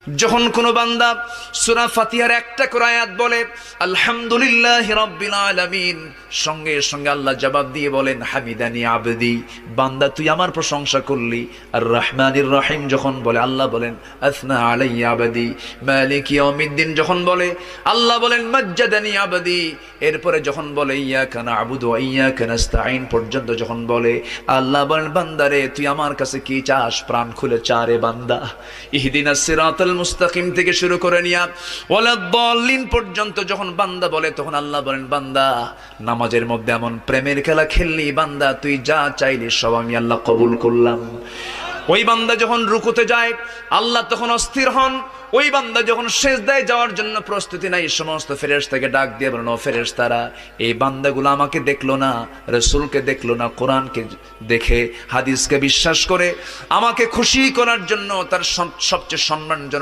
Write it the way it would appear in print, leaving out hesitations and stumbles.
যখন কোনো বান্দা সূরা ফাতিহার একটা করে আয়াত বলে আলহামদুলিল্লাহি রাব্বিল আলামিন, সঙ্গে সঙ্গে আল্লাহ জবাব দিয়ে বলেন হামিদানি আবদি, বান্দা তুই আমার প্রশংসা করলি। আর রহমানির রহিম যখন বলে আল্লাহ বলেন আসনা আলাইয়া আবদি। মালিক ইয়াউমিদ্দিন যখন বলে আল্লাহ বলেন মাজ্জাদানি আবদি। এরপরে যখন বলে ইয়াকা না'বুদু ওয়া ইয়াকা নাস্তাঈন পর্যন্ত যখন বলে আল্লাহ বলেন বান্দারে তুই আমার কাছে কি চাস, প্রাণ খুলে চারে বান্দা। ইহদিনাস সিরাতাল মুস্তাকিম থেকে শুরু করে নিয়া ওয়ালাদ-দাল্লিন পর্যন্ত যখন বান্দা বলে তখন আল্লাহ বলেন বান্দা নামাজের মধ্যে এমন প্রেমের খেলা খেললি বান্দা, তুই যা চাইলি সব আমি আল্লাহ কবুল করলাম। ওই বান্দা যখন রুকুতে যায় আল্লাহ তখন অস্থির হন। ওই বান্দা যখন সিজদায় যাওয়ার জন্য প্রস্তুতি নাই, সমস্ত ফেরেশতাকে ডাক দিয়ে বলেন ও ফেরেশতারা, এই বান্দাগুলো আমাকে দেখলো না, রাসূলকে দেখলো না, কোরআনকে দেখে হাদিসকে বিশ্বাস করে আমাকে খুশি করার জন্য তার সবচেয়ে সম্মানজনক